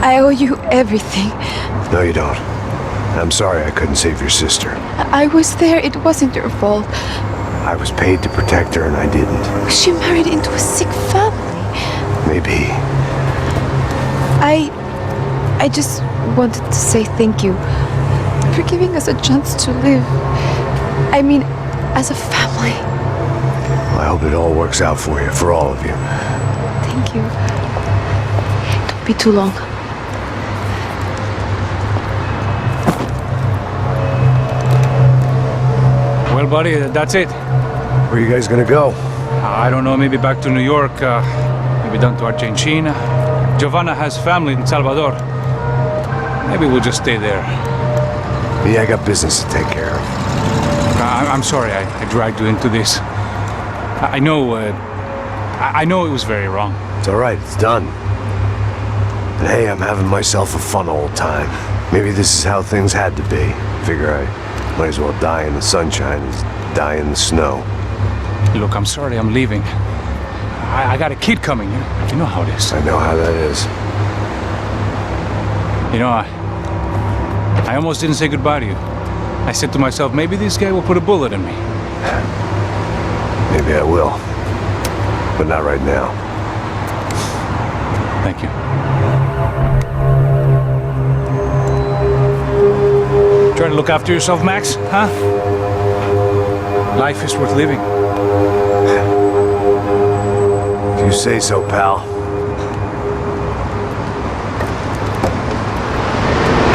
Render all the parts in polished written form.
I owe you everything. No, you don't. I'm sorry I couldn't save your sister. I was there. It wasn't your fault. I was paid to protect her and I didn't. She married into a sick family. Maybe. I just wanted to say thank you for giving us a chance to live. I mean, as a family. I hope it all works out for you, for all of you. Thank you. Don't be too long. Well, buddy, that's it. Where are you guys gonna go? I don't know, maybe back to New York, maybe down to Argentina. Giovanna has family in Salvador. Maybe we'll just stay there. Yeah, I got business to take care of. I'm sorry I dragged you into this. I know it was very wrong. It's all right, it's done. And hey, I'm having myself a fun old time. Maybe this is how things had to be. Figure I might as well die in the sunshine as die in the snow. Look, I'm sorry I'm leaving. I got a kid coming. You know how it is. I know how that is. You know, I almost didn't say goodbye to you. I said to myself, maybe this guy will put a bullet in me. Maybe I will. But not right now. Thank you. Try to look after yourself, Max, huh? Life is worth living. If you say so, pal.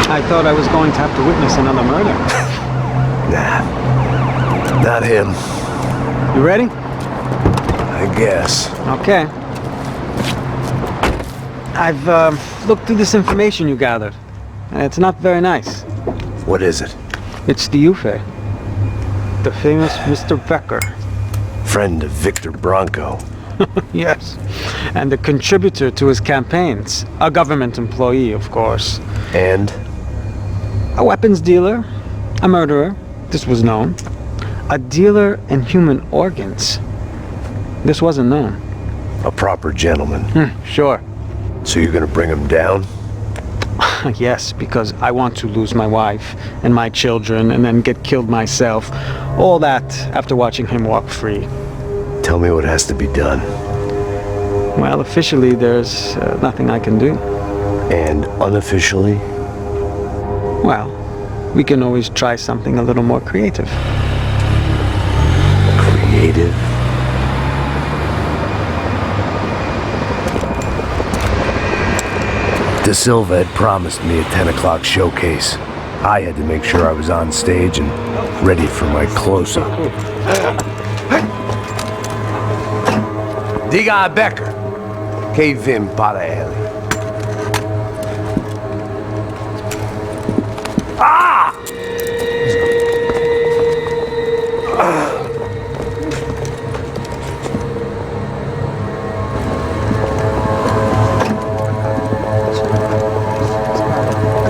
I thought I was going to have to witness another murder. Nah. Not him. You ready? I guess. Okay. I've looked through this information you gathered. It's not very nice. What is it? It's the Ufe. The famous Mr. Becker. Friend of Victor Bronco. Yes. And a contributor to his campaigns. A government employee, of course. And? A weapons dealer. A murderer. This was known. A dealer in human organs. This wasn't known. A proper gentleman. Sure. So you're gonna bring him down? Yes, because I want to lose my wife and my children and then get killed myself. All that after watching him walk free. Tell me what has to be done. Well, officially there's nothing I can do. And unofficially? Well, we can always try something a little more creative. Creative? De Silva had promised me a 10 o'clock showcase. I had to make sure I was on stage and ready for my close-up. Diga a Becker que vim para ele. Ah!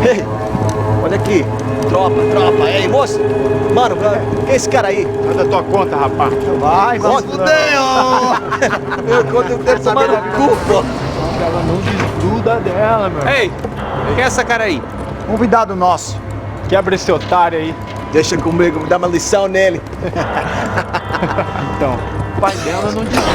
Ei, olha aqui. Tropa. Ei, moço. Mano, quem é esse cara aí? É da tua conta, rapaz. Vai, se fuder, ó. Meu conta não deve tomar no cu, pô. Ela não desgruda dela, meu. Ei, quem é essa cara aí? Convidado nosso. Quebra esse otário aí. Deixa comigo, dá uma lição nele. Então. pai dela não desiste.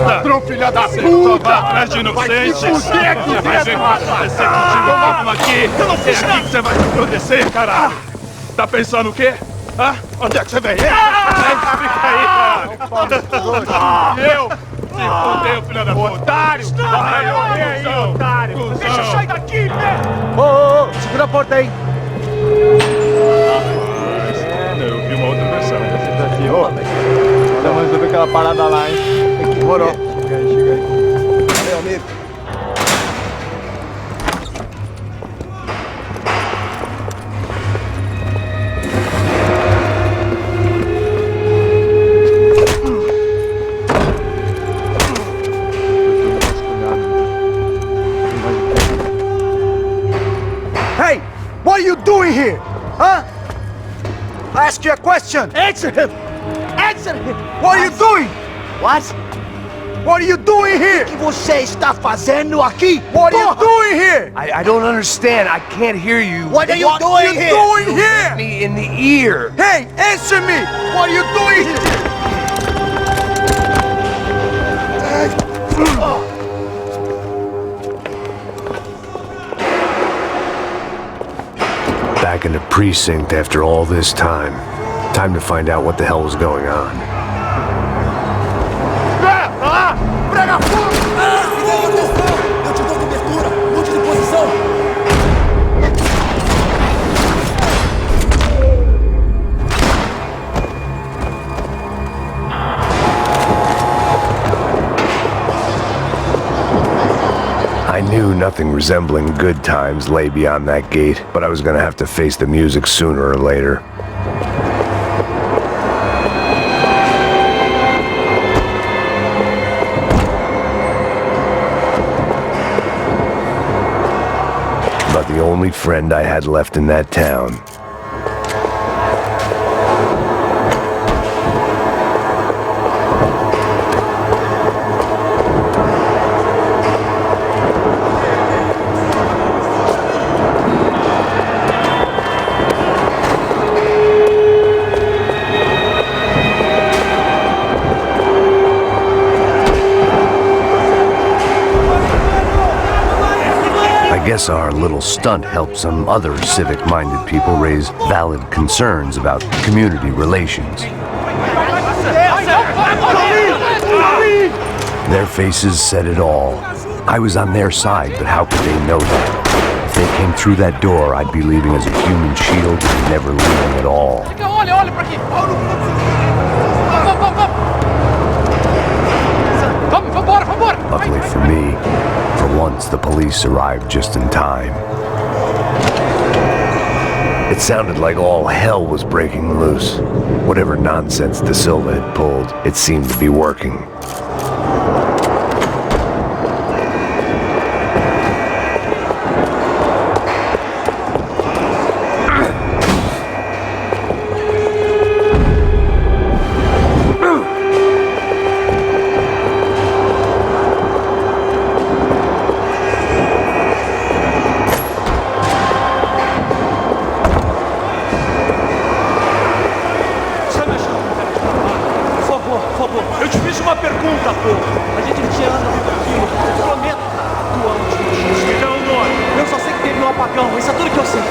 Ladrão, filha da puta! Vai atrás de inocentes! Vai ser contigo aqui! Eu não fiz nada! Você vai me proteger, caralho! Tá pensando o quê? Hã? Onde é que você vem? Fica aí, caralho! Eu? Se fodeu, filha da puta! Otário! Vai morrer aí, otário! Deixa eu sair daqui, né? Ô, segura a porta aí. Eu vi uma outra versão. Você tá assim, ô. Vamos resolver aquela parada lá, hein? Demorou. Chega aí. Valeu, amigo. Hey! What are you doing here? Huh? I ask you a question. Answer him! Answer him! What are you doing? What? What are you doing here? O que você está fazendo aqui? What are you doing here? I don't understand. I can't hear you. What are you What doing are you here? doing here? Me in the ear. Hey, answer me! What are you doing here? Back in the precinct after all this time. Time to find out what the hell was going on. Prega fogo! Eu te dou cobertura! Mude de posição! I knew nothing resembling good times lay beyond that gate, but I was gonna have to face the music sooner or later. About the only friend I had left in that town. I guess our little stunt helped some other civic-minded people raise valid concerns about community relations. Their faces said it all. I was on their side, but how could they know that? If they came through that door, I'd be leaving as a human shield and never leaving at all. Olha pra aqui! Vambora! Luckily for me, for once the police arrived just in time. It sounded like all hell was breaking loose. Whatever nonsense De Silva had pulled, it seemed to be working. Por favor, eu te fiz uma pergunta, pô. A gente te anda aquilo. Eu prometo. Tu ama os bichos. Me dá um nome. Eu só sei que teve um apagão. Isso é tudo que eu sei.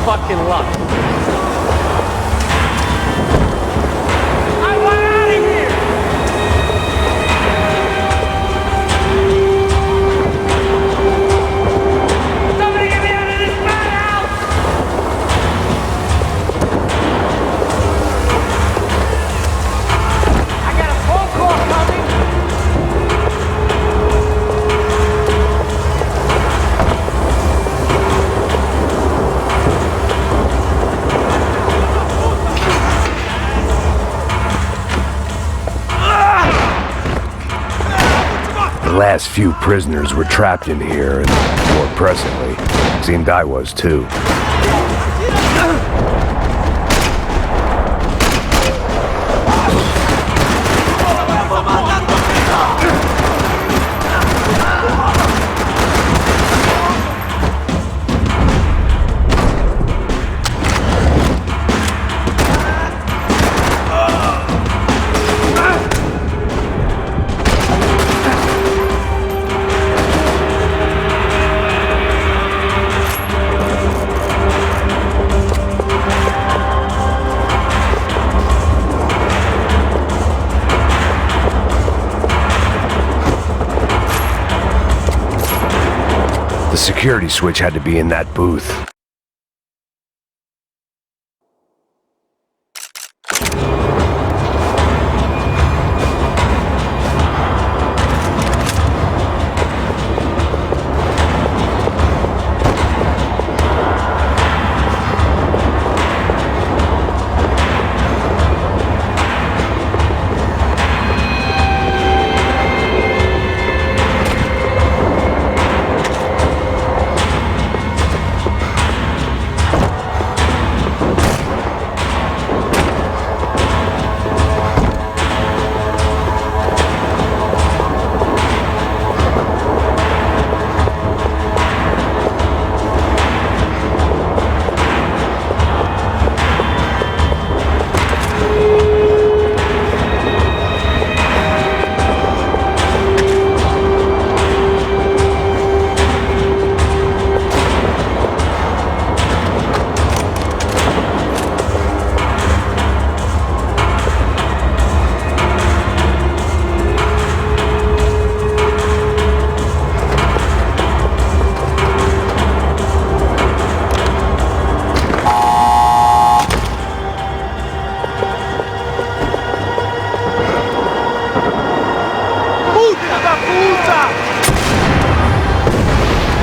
fucking luck. I want out of here! Somebody get me out of this madhouse! I got a phone call coming! The last few prisoners were trapped in here, and more pressingly, seemed I was too. The security switch had to be in that booth.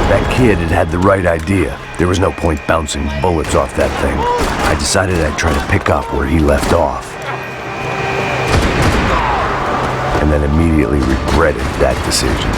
That kid had the right idea. There was no point bouncing bullets off that thing. I decided I'd try to pick up where he left off. And then immediately regretted that decision.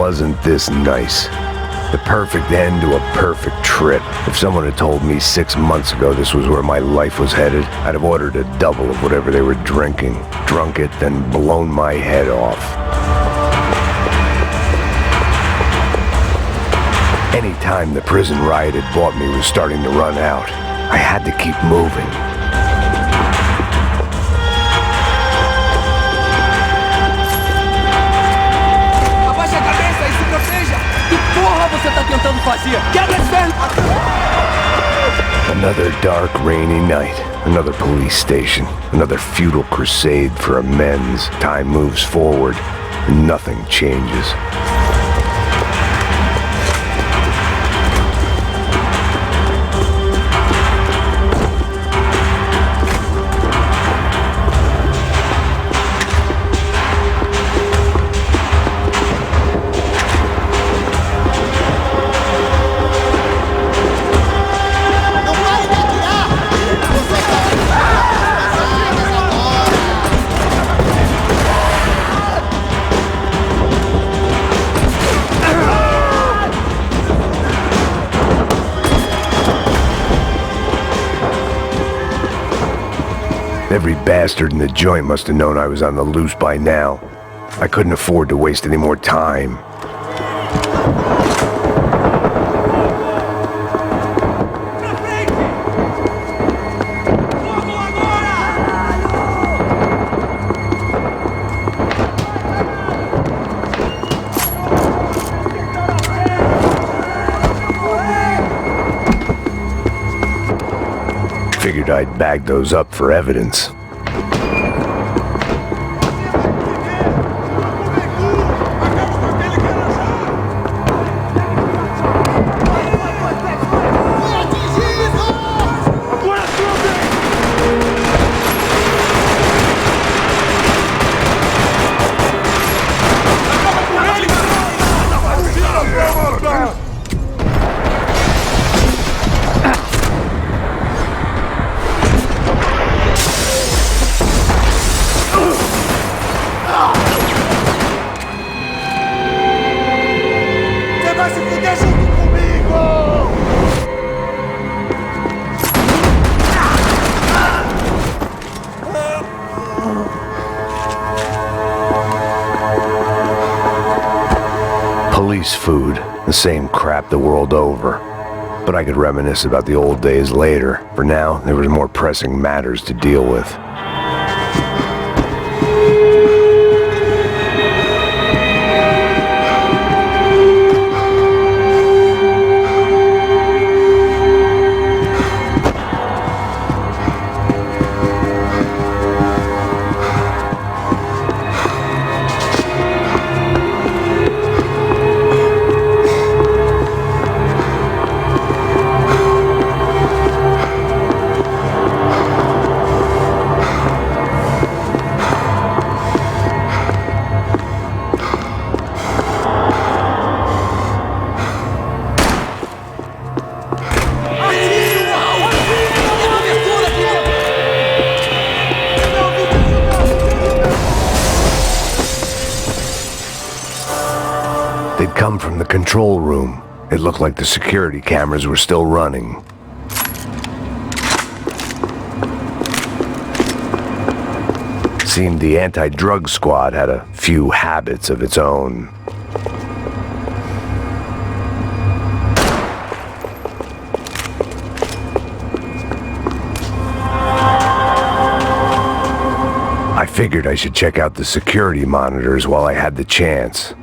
wasn't this nice. The perfect end to a perfect trip. If someone had told me 6 months ago this was where my life was headed, I'd have ordered a double of whatever they were drinking, drunk it, then blown my head off. Any time the prison riot had bought me was starting to run out. I had to keep moving. Abaixa a cabeça e se proteja! Que porra você tá tentando fazer? Quebra as pernas! Another dark, rainy night. Another police station. Another futile crusade for amends. Time moves forward, and nothing changes. Every bastard in the joint must have known I was on the loose by now. I couldn't afford to waste any more time. Figured I'd bag those up for evidence. Police food, the same crap the world over. But I could reminisce about the old days later. For now, there was more pressing matters to deal with. They'd come from the control room. It looked like the security cameras were still running. Seemed the anti-drug squad had a few habits of its own. I figured I should check out the security monitors while I had the chance.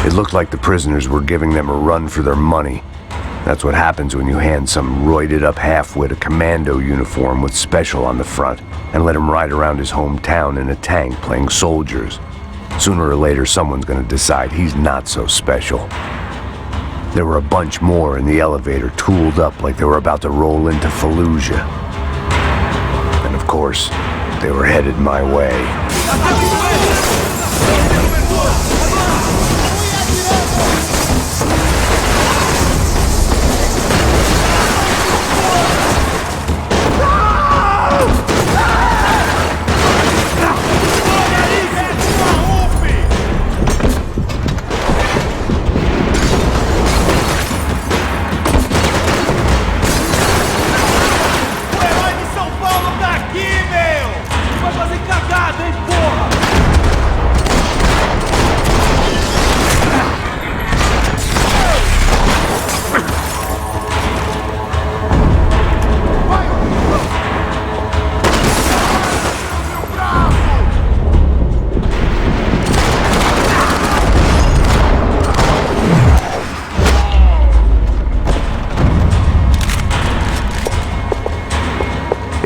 It looked like the prisoners were giving them a run for their money. That's what happens when you hand some roided-up halfwit a commando uniform with special on the front and let him ride around his hometown in a tank playing soldiers. Sooner or later, someone's gonna decide he's not so special. There were a bunch more in the elevator, tooled up like they were about to roll into Fallujah. And of course, they were headed my way.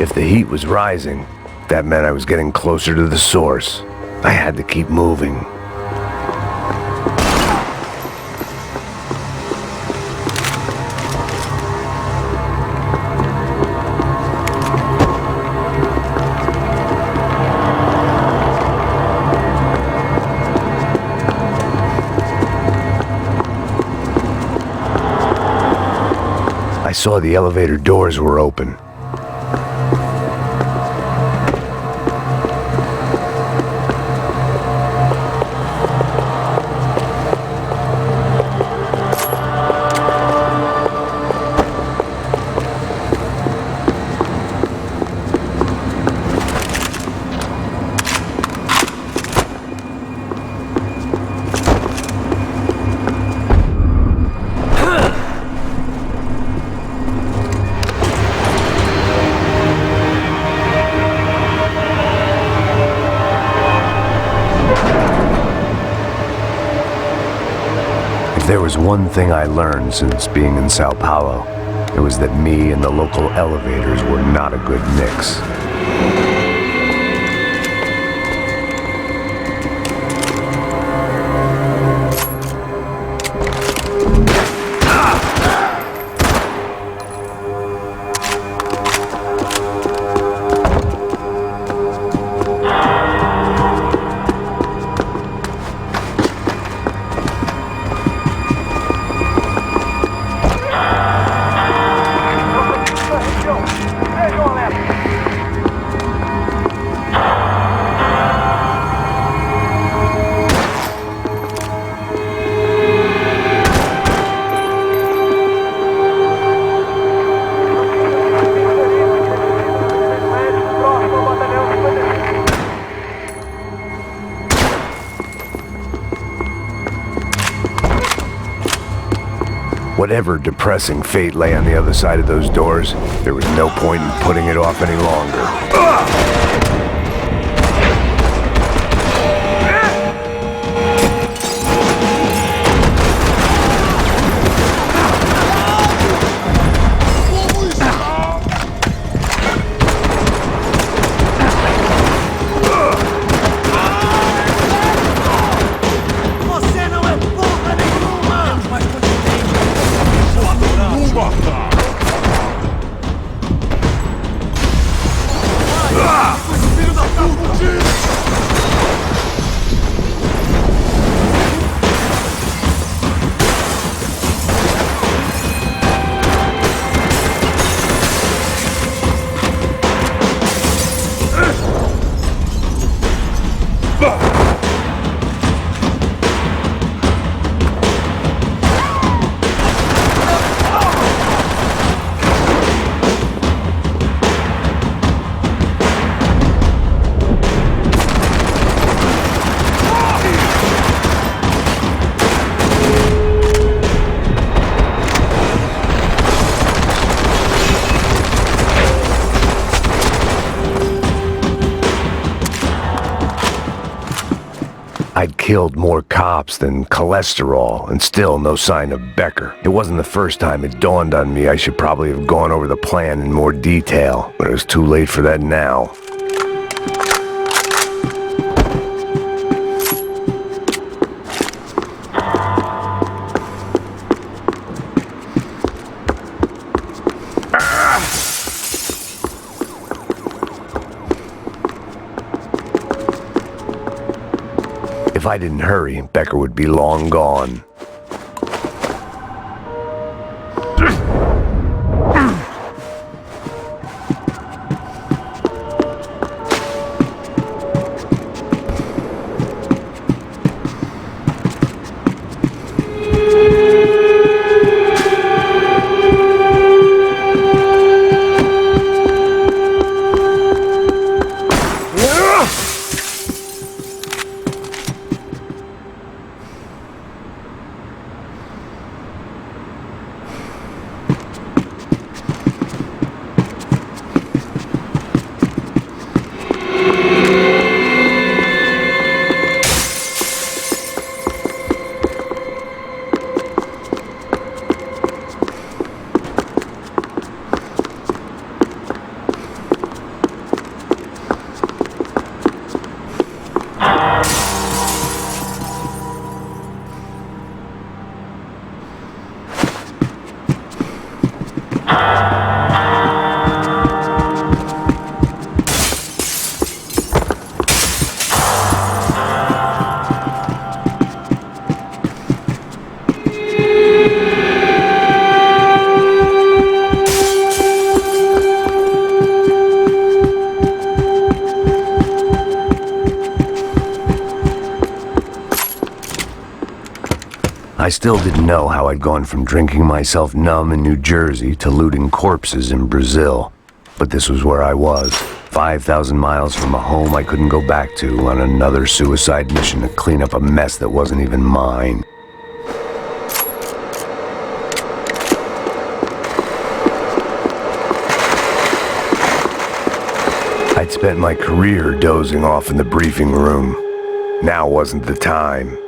If the heat was rising, that meant I was getting closer to the source. I had to keep moving. I saw the elevator doors were open. There was one thing I learned since being in Sao Paulo. It was that me and the local elevators were not a good mix. Whatever depressing fate lay on the other side of those doors, there was no point in putting it off any longer. Ah! killed more cops than cholesterol, and still no sign of Becker. It wasn't the first time it dawned on me I should probably have gone over the plan in more detail, but it was too late for that now. If I didn't hurry, Becker would be long gone. I still didn't know how I'd gone from drinking myself numb in New Jersey to looting corpses in Brazil. But this was where I was, 5,000 miles from a home I couldn't go back to, on another suicide mission to clean up a mess that wasn't even mine. I'd spent my career dozing off in the briefing room. Now wasn't the time.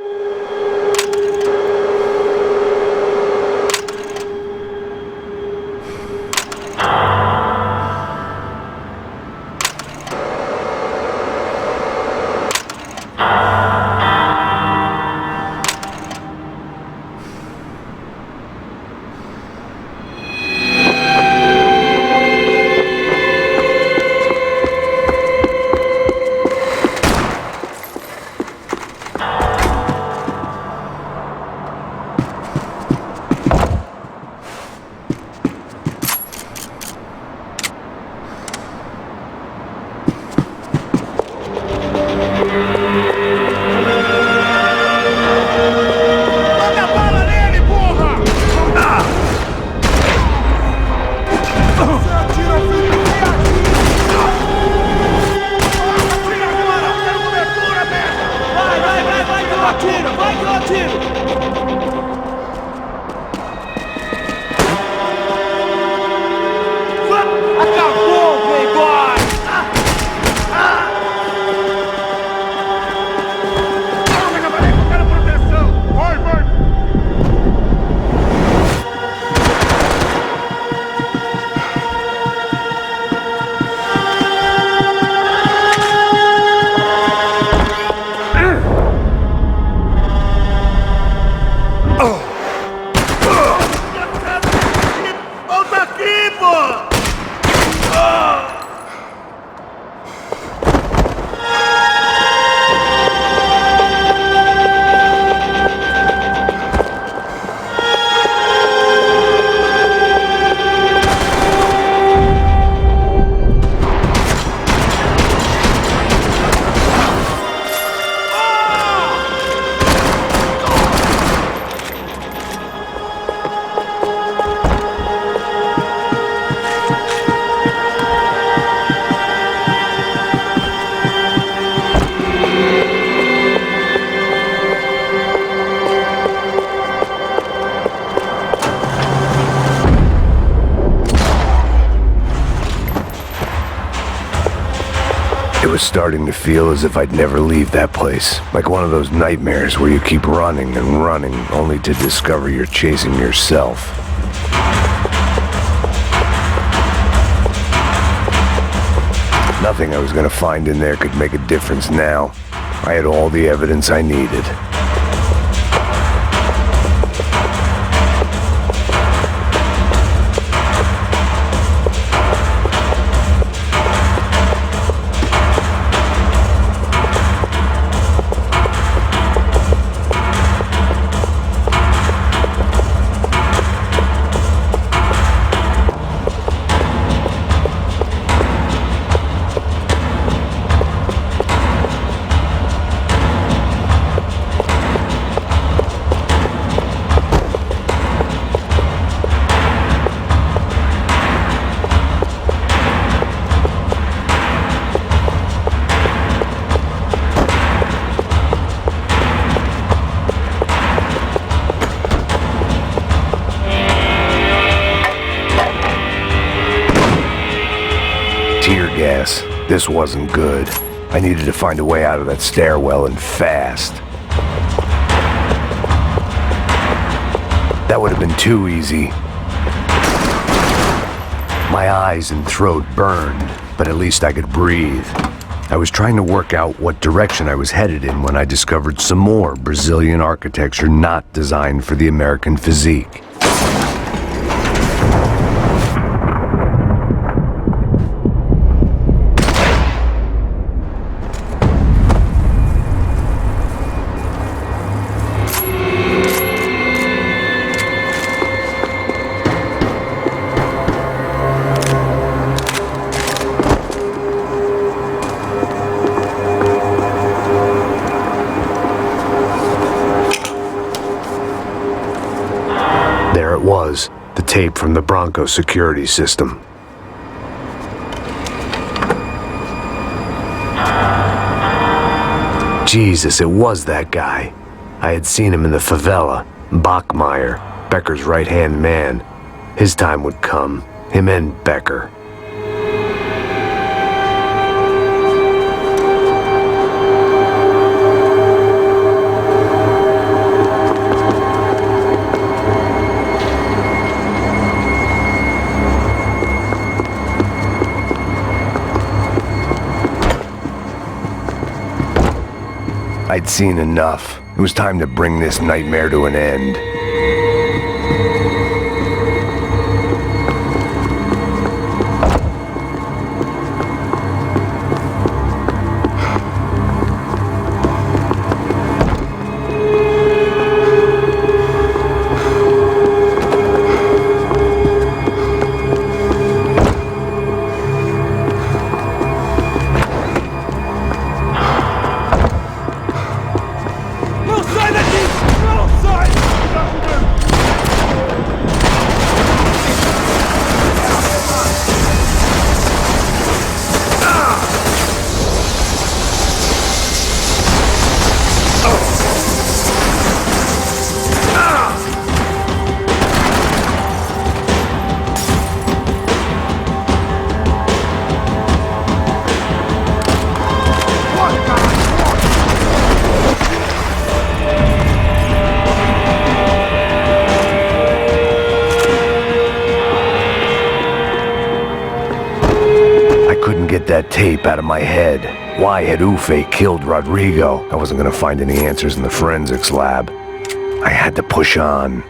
was starting to feel as if I'd never leave that place. Like one of those nightmares where you keep running and running, only to discover you're chasing yourself. Nothing I was gonna find in there could make a difference now. I had all the evidence I needed. Tear gas. This wasn't good. I needed to find a way out of that stairwell, and fast. That would have been too easy. My eyes and throat burned, but at least I could breathe. I was trying to work out what direction I was headed in when I discovered some more Brazilian architecture not designed for the American physique. There it was, the tape from the Bronco security system. Jesus, it was that guy. I had seen him in the favela, Bachmeyer, Becker's right-hand man. His time would come, him and Becker. I'd seen enough. It was time to bring this nightmare to an end. Get that tape out of my head. Why had Ufe killed Rodrigo? I wasn't gonna find any answers in the forensics lab. I had to push on.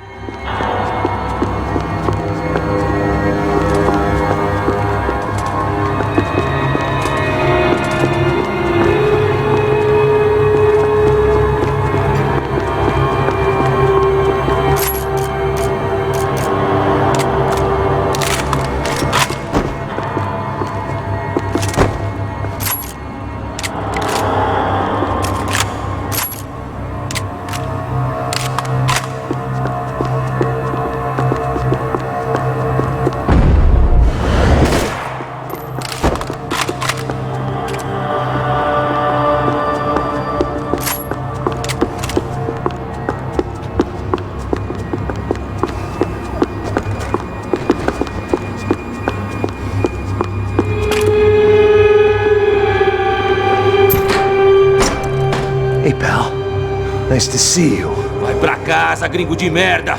Nice to see you. Vai pra casa, gringo de merda!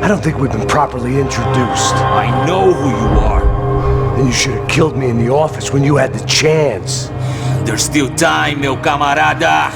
I don't think we've been properly introduced. I know who you are. Then you should have killed me in the office when you had the chance. There's still time, meu camarada!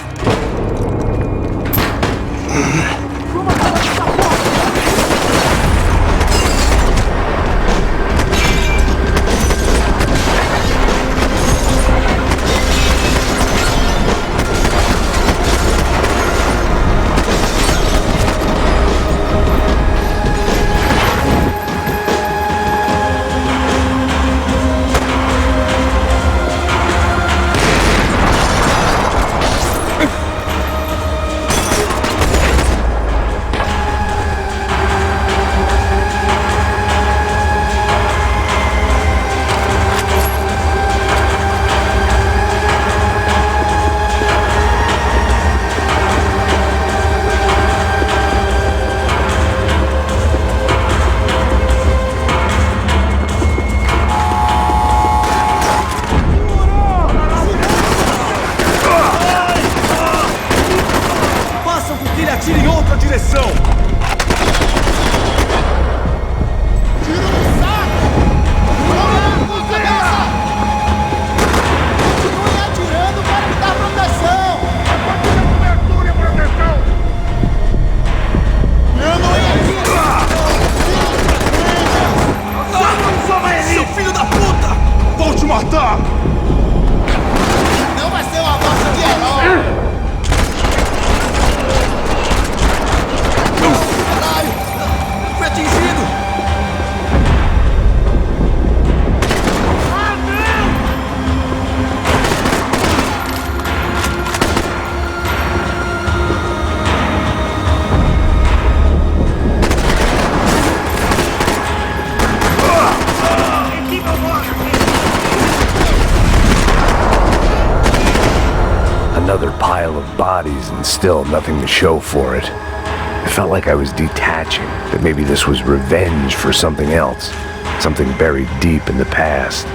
Another pile of bodies and still nothing to show for it. It felt like I was detaching, that maybe this was revenge for something else, something buried deep in the past.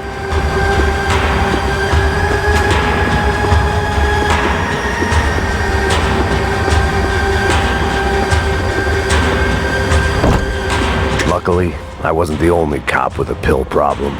Luckily, I wasn't the only cop with a pill problem.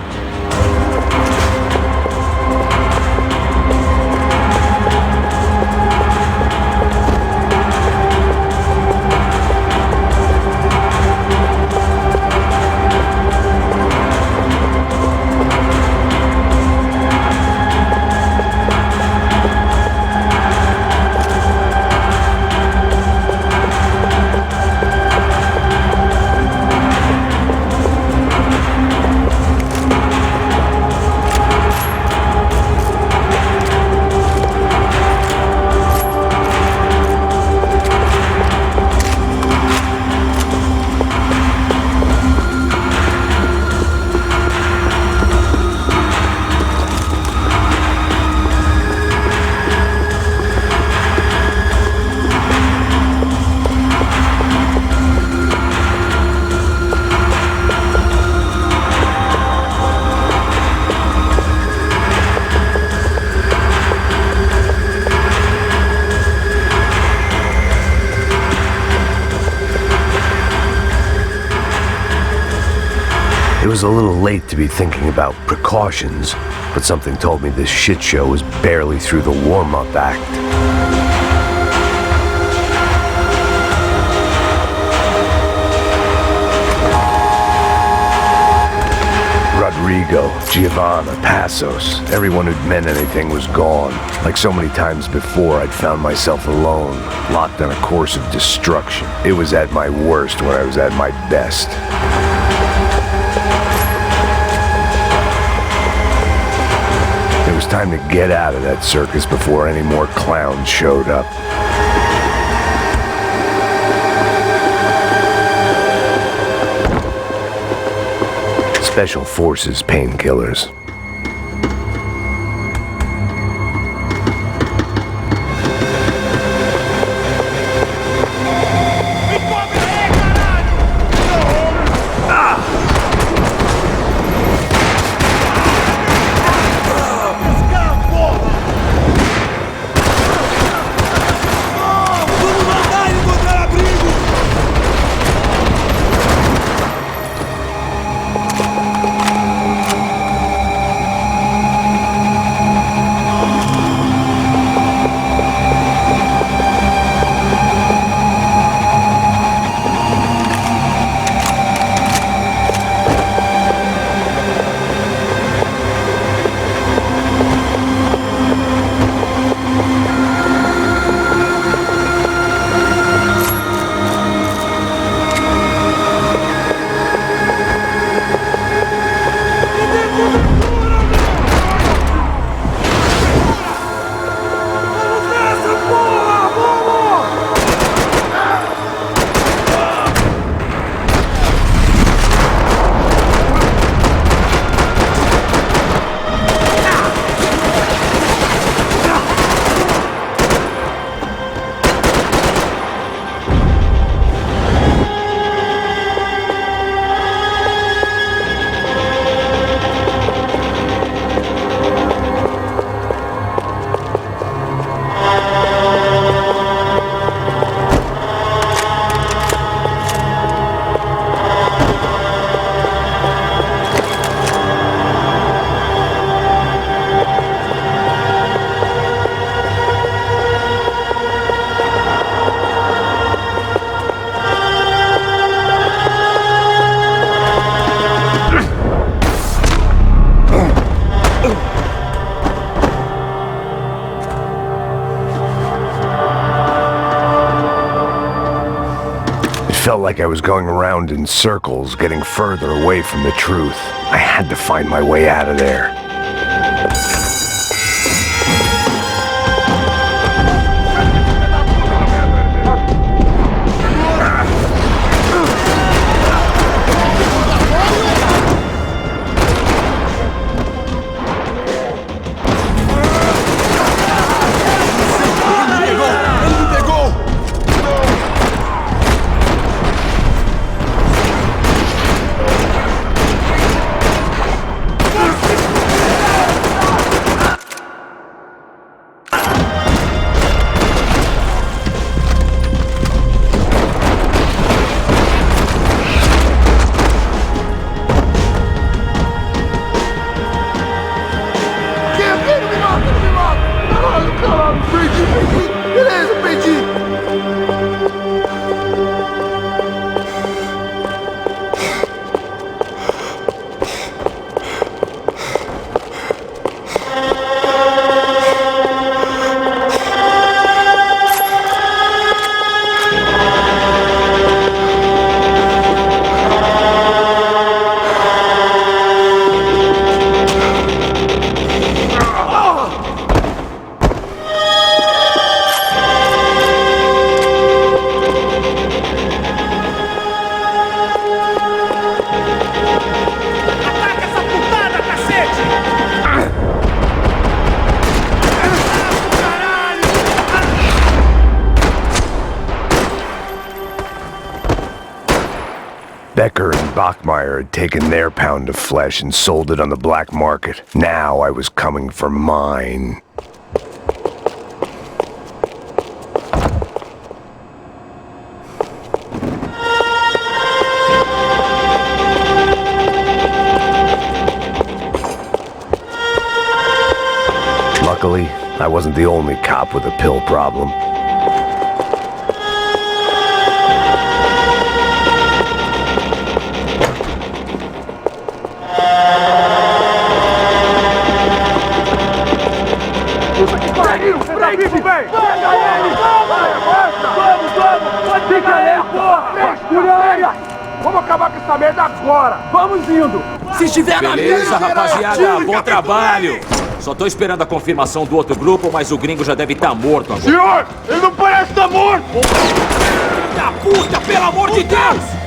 It was a little late to be thinking about precautions, but something told me this shit show was barely through the warm-up act. Rodrigo, Giovanna, Passos, everyone who'd meant anything was gone. Like so many times before, I'd found myself alone, locked on a course of destruction. It was at my worst when I was at my best. It was time to get out of that circus before any more clowns showed up. Special Forces painkillers. felt like I was going around in circles, getting further away from the truth. I had to find my way out of there. Becker and Bachmeyer had taken their pound of flesh and sold it on the black market. Now I was coming for mine. Luckily, I wasn't the only cop with a pill problem. Vamos acabar com essa merda agora! Vamos indo! Se estiver na Beleza, mesa, rapaziada, bom trabalho! Só tô esperando a confirmação do outro grupo, mas o gringo já deve estar morto agora. Senhor, ele não parece estar morto! Da puta, pelo amor de Deus!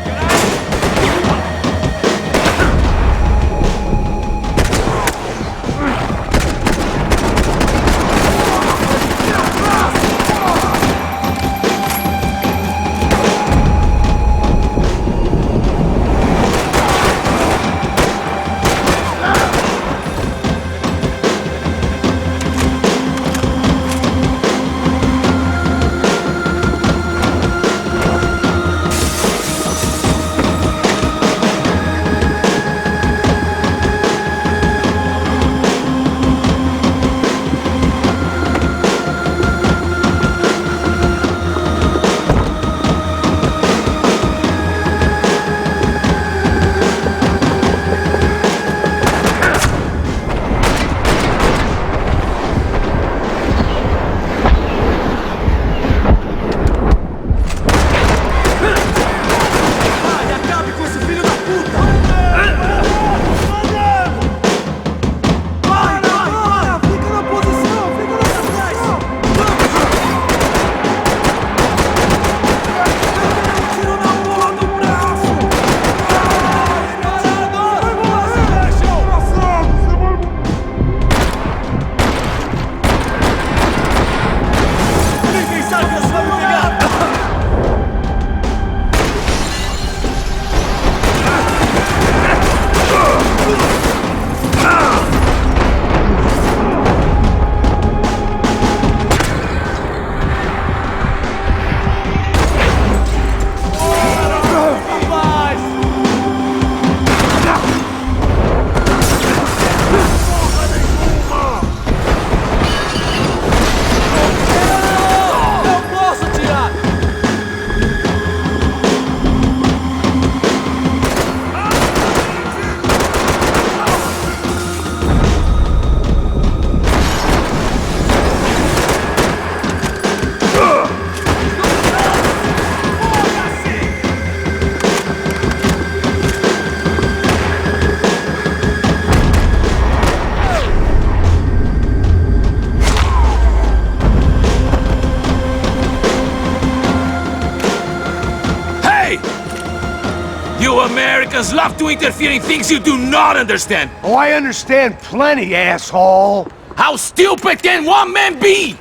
Hey! You Americans love to interfere in things you do not understand. Oh, I understand plenty, asshole. How stupid can one man be?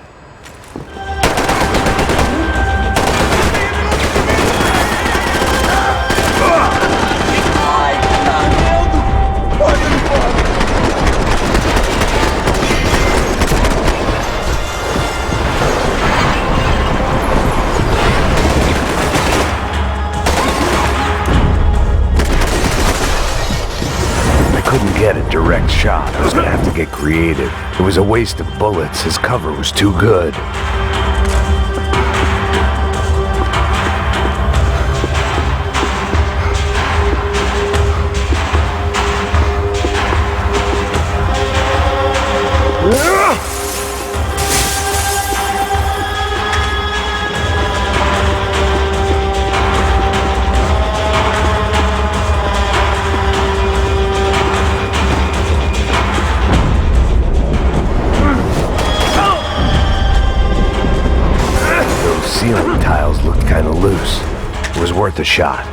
Couldn't get a direct shot. I was gonna have to get creative. It was a waste of bullets. His cover was too good. Ceiling tiles looked kind of loose. It was worth a shot.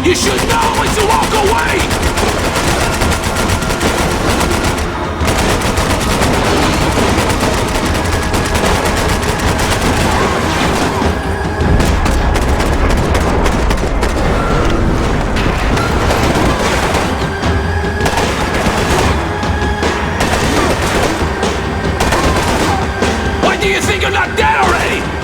You should know when to walk away! Why do you think you're not dead already?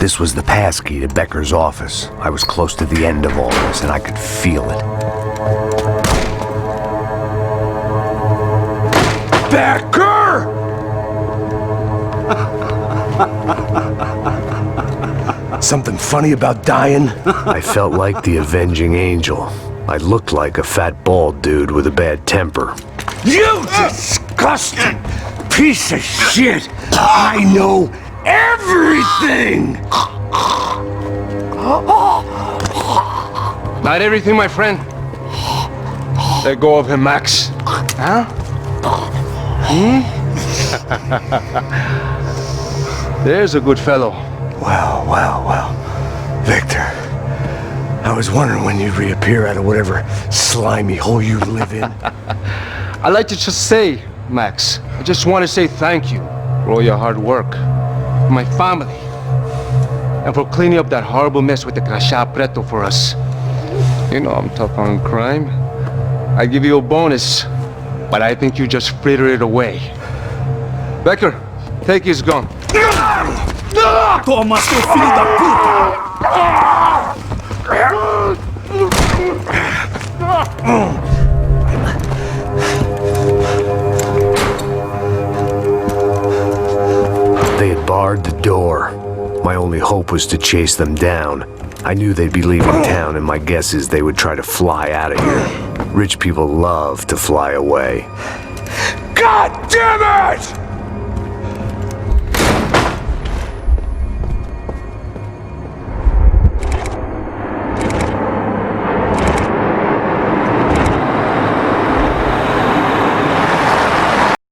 This was the passkey to Becker's office. I was close to the end of all this, and I could feel it. Becker! Something funny about dying? I felt like the avenging angel. I looked like a fat bald dude with a bad temper. You disgusting piece of shit! I know everything! Not everything, my friend. Let go of him, Max. Huh? There's a good fellow. Well. Victor, I was wondering when you'd reappear out of whatever slimy hole you live in. I'd like to just say, Max, I just want to say thank you for all your hard work, for my family, and for cleaning up that horrible mess with the Crachá Preto for us. You know I'm tough on crime. I give you a bonus, but I think you just frittered it away. Becker, take his gun. Toma, seu filho da puta! They had barred the door. My only hope was to chase them down. I knew they'd be leaving town, and my guess is they would try to fly out of here. Rich people love to fly away. God damn it!